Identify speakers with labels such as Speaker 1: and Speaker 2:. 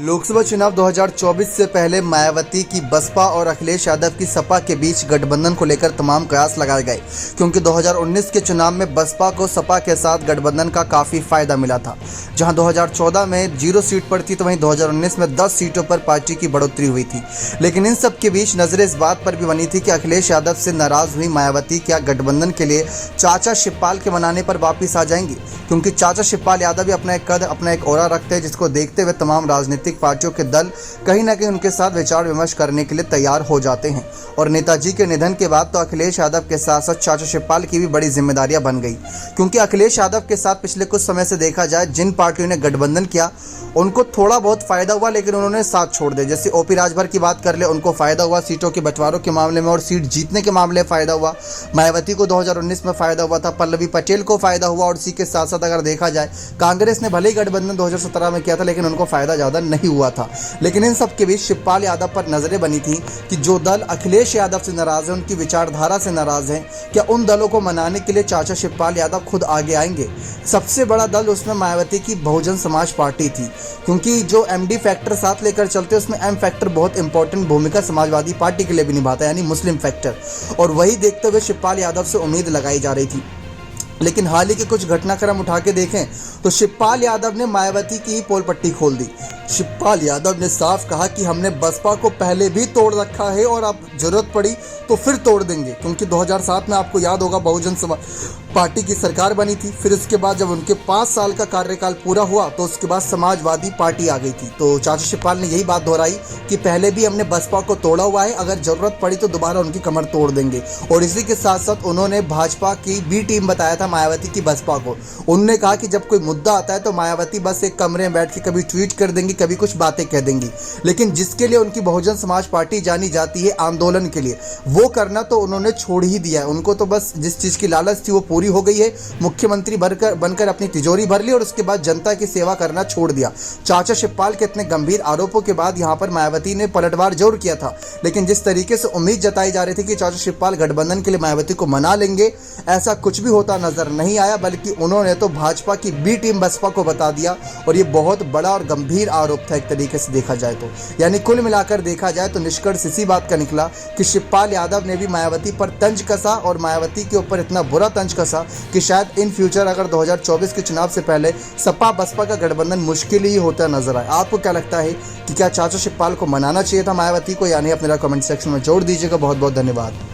Speaker 1: लोकसभा चुनाव 2024 से पहले मायावती की बसपा और अखिलेश यादव की सपा के बीच गठबंधन को लेकर तमाम कयास लगाए गए, क्योंकि 2019 के चुनाव में बसपा को सपा के साथ गठबंधन का काफ़ी फायदा मिला था। जहां 2014 में 0 सीट पर थी, तो वहीं 2019 में 10 सीटों पर पार्टी की बढ़ोतरी हुई थी। लेकिन इन सब के बीच नजरें इस बात पर भी बनी थी कि अखिलेश यादव से नाराज हुई मायावती क्या गठबंधन के लिए चाचा शिवपाल के मनाने पर वापिस आ जाएंगी, क्योंकि चाचा शिवपाल यादव भी अपना एक कद, अपना एक ऑरा रखते हैं, जिसको देखते हुए तमाम राजनीतिक पार्टियों के दल कहीं ना कहीं उनके साथ विचार विमर्श करने के लिए तैयार हो जाते हैं। और नेताजी के निधन के बाद तो अखिलेश यादव के साथ साथ चाचा शिवपाल की भी बड़ी जिम्मेदारियां बन गई, क्योंकि अखिलेश यादव के साथ पिछले कुछ समय से देखा जाए जिन पार्टियों ने गठबंधन किया उनको थोड़ा बहुत फायदा हुआ, लेकिन उन्होंने साथ छोड़ दिया। जैसे ओपी राजभर की बात कर ले, उनको फायदा हुआ सीटों के बंटवारों के मामले में और सीट जीतने के मामले में फायदा हुआ। मायावती को 2019 में फायदा हुआ था, पल्लवी पटेल को फायदा हुआ, और इसी के साथ साथ अगर देखा जाए कांग्रेस ने भले ही गठबंधन 2017 में किया था, लेकिन उनको फायदा ज़्यादा नहीं हुआ था। लेकिन इन सब के बीच शिवपाल यादव पर नजरें बनी थी कि जो दल अखिलेश यादव से नाराज है, उनकी विचारधारा से नाराज है, क्या उन दलों को मनाने के लिए चाचा शिवपाल यादव खुद आगे आएंगे। सबसे बड़ा दल उसमें मायावती की बहुजन समाज पार्टी थी, क्योंकि जो एमडी फैक्टर साथ लेकर चलते उसमें एम फैक्टर बहुत इंपॉर्टेंट भूमिका समाजवादी पार्टी के लिए भी निभाता है, यानी मुस्लिम फैक्टर। और वही देखते हुए शिवपाल यादव से उम्मीद लगाई जा रही थी। लेकिन हाल ही के कुछ घटनाक्रम उठा के देखें तो शिवपाल यादव ने मायावती की ही पोल पट्टी खोल दी। शिवपाल यादव ने साफ कहा कि हमने बसपा को पहले भी तोड़ रखा है और अब जरूरत पड़ी तो फिर तोड़ देंगे, क्योंकि 2007 में आपको याद होगा बहुजन समाज पार्टी की सरकार बनी थी। फिर उसके बाद जब उनके 5 साल का कार्यकाल पूरा हुआ तो उसके बाद समाजवादी पार्टी आ गई थी। तो चाचा शिवपाल ने यही बात दोहराई कि पहले भी हमने बसपा को तोड़ा हुआ है, अगर जरूरत पड़ी तो दोबारा उनकी कमर तोड़ देंगे। और इसी के साथ साथ उन्होंने भाजपा की बी टीम बताया था मायावती की बसपा को। उन्होंने कहा कि जब कोई मुद्दा आता है तो मायावती बस एक कमरे में बैठ के कभी ट्वीट कर देंगी, कभी कुछ बातें कह देंगी, लेकिन जिसके लिए उनकी बहुजन समाज पार्टी जानी जाती है आंदोलन के लिए, वो करना तो उन्होंने छोड़ ही दिया है। उनको तो बस जिस चीज़ की लालच थी वो पूरी हो गई है। मुख्यमंत्री बनकर अपनी तिजोरी भर ली और उसके बाद जनता की सेवा करना छोड़ दिया। चाचा शिवपाल के इतने गंभीर आरोपों के बाद यहाँ पर मायावती ने पलटवार जरूर किया था, लेकिन जिस तरीके से उम्मीद जताई जा रही थी कि चाचा शिवपाल गठबंधन के लिए मायावती को मना लेंगे, ऐसा कुछ भी होता नजर नहीं आया, बल्कि उन्होंने तो भाजपा की बी टीम बसपा को बता दिया। और ये बहुत बड़ा और गंभीर आरोप था एक तरीके से देखा जाए तो। यानी कुल मिलाकर देखा जाए तो निष्कर्ष इसी बात का निकला कि शिवपाल यादव ने भी मायावती पर तंज कसा, और मायावती के ऊपर इतना बुरा तंज कसा कि शायद इन फ्यूचर अगर 2024 के चुनाव से पहले सपा बसपा का गठबंधन मुश्किल ही होता नजर आए। आपको क्या लगता है कि क्या चाचा शिवपाल को मनाना चाहिए था मायावती को, यानी अपने कमेंट सेक्शन में जोड़ दीजिएगा। बहुत बहुत धन्यवाद।